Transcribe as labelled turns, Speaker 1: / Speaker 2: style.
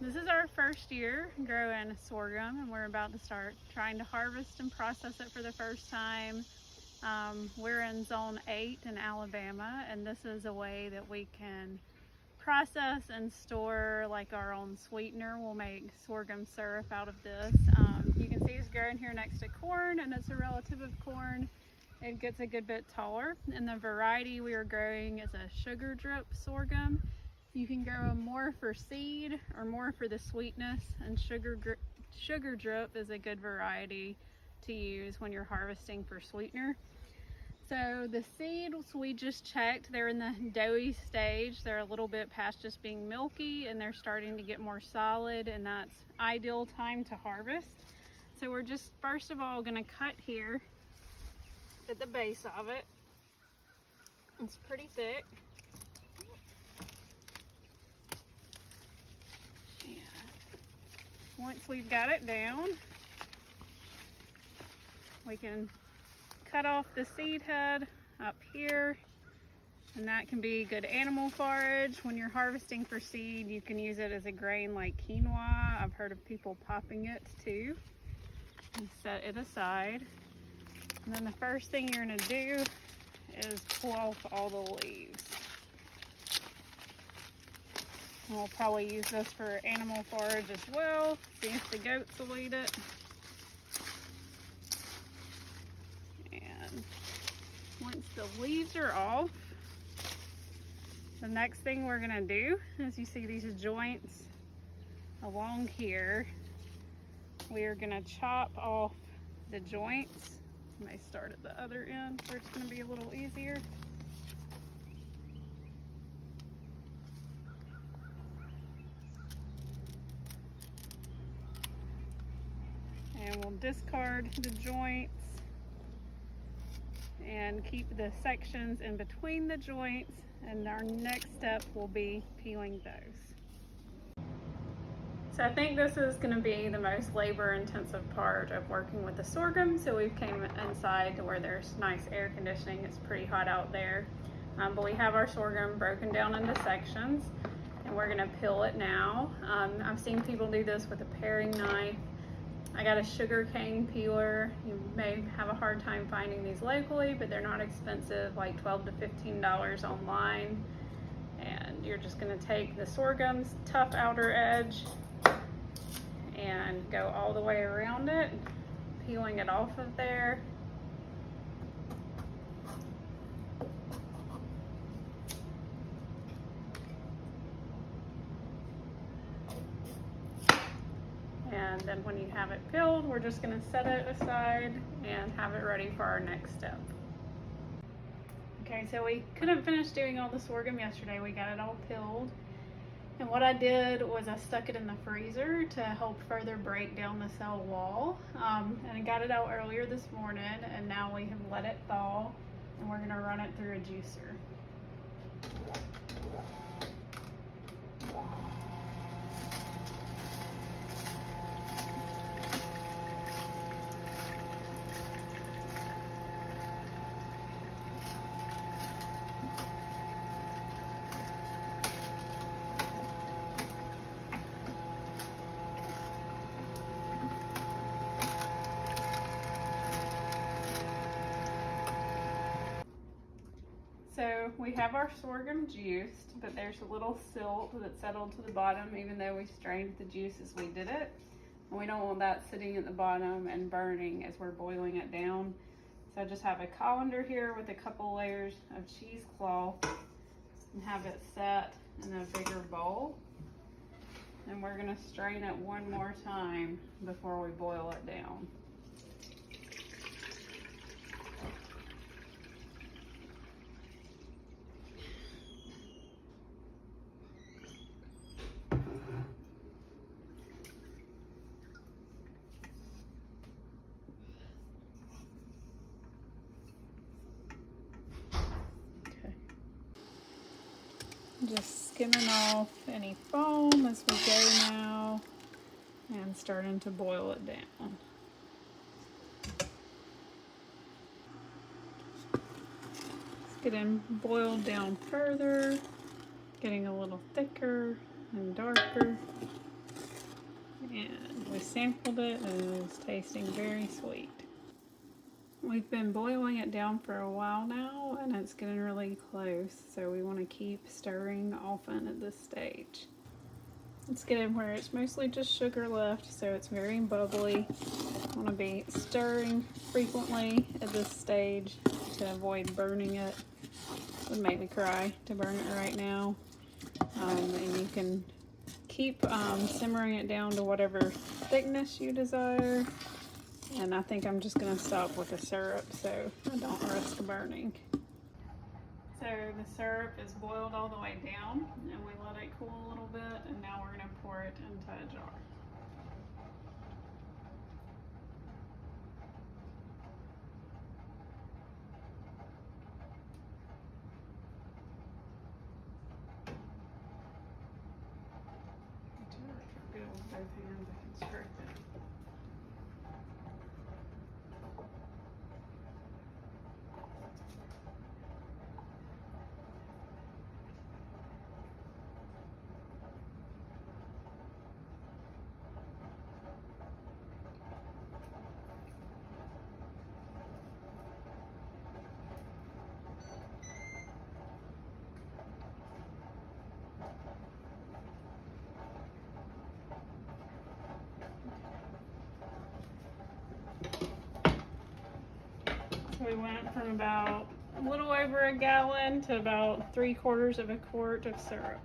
Speaker 1: This is our first year growing sorghum, and we're about to start trying to harvest and process it for the first time. We're in zone 8 in Alabama, and this is a way that we can process and store like our own sweetener. We'll make sorghum syrup out of this. You can see it's growing here next to corn, and it's a relative of corn. It gets a good bit taller, and the variety we are growing is a sugar drip sorghum. You can grow them more for seed or more for the sweetness, and sugar drip is a good variety to use when you're harvesting for sweetener. So the seeds we just checked, they're in the doughy stage. They're a little bit past just being milky, and they're starting to get more solid, and that's ideal time to harvest. So we're just first of all going to cut here at the base of it. It's pretty thick. Once we've got it down, we can cut off the seed head up here, and that can be good animal forage. When you're harvesting for seed, you can use it as a grain like quinoa. I've heard of people popping it too. And set it aside. And then the first thing you're going to do is pull off all the leaves. And we'll probably use this for animal forage as well. See if the goats will eat it. And once the leaves are off, the next thing we're gonna do is, you see these joints along here, we are gonna chop off the joints. I may start at the other end where it's gonna be a little easier. And we'll discard the joints and keep the sections in between the joints, and our next step will be peeling those. So I think this is going to be the most labor intensive part of working with the sorghum. So we've came inside to where there's nice air conditioning. It's pretty hot out there, but we have our sorghum broken down into sections, and we're going to peel it now. I've seen people do this with a paring knife. I got a sugar cane peeler. You may have a hard time finding these locally, but they're not expensive, like $12 to $15 online. And you're just gonna take the sorghum's tough outer edge and go all the way around it, peeling it off of there. And then when you have it peeled, we're just going to set it aside and have it ready for our next step. Okay, so we couldn't finish doing all the sorghum yesterday. We got it all peeled. And what I did was I stuck it in the freezer to help further break down the cell wall. And I got it out earlier this morning, and now we have let it thaw, and we're going to run it through a juicer. So we have our sorghum juiced, but there's a little silt that settled to the bottom even though we strained the juice as we did it. And we don't want that sitting at the bottom and burning as we're boiling it down. So I just have a colander here with a couple layers of cheesecloth and have it set in a bigger bowl. And we're gonna strain it one more time before we boil it down. Just skimming off any foam as we go now and starting to boil it down. It's getting boiled down further, getting a little thicker and darker. And we sampled it and it's tasting very sweet. We've been boiling it down for a while now and it's getting really close, so we want to keep stirring often at this stage. It's getting where it's mostly just sugar left, so it's very bubbly. I want to be stirring frequently at this stage to avoid burning it. It would make me cry to burn it right now. And you can keep simmering it down to whatever thickness you desire. And I think I'm just going to stop with the syrup so I don't risk burning. So the syrup is boiled all the way down and we let it cool a little bit, and now we're going to pour it into a jar. Good with both hands, I can stir it. So we went from about a little over a gallon to about 3/4 of a quart of syrup.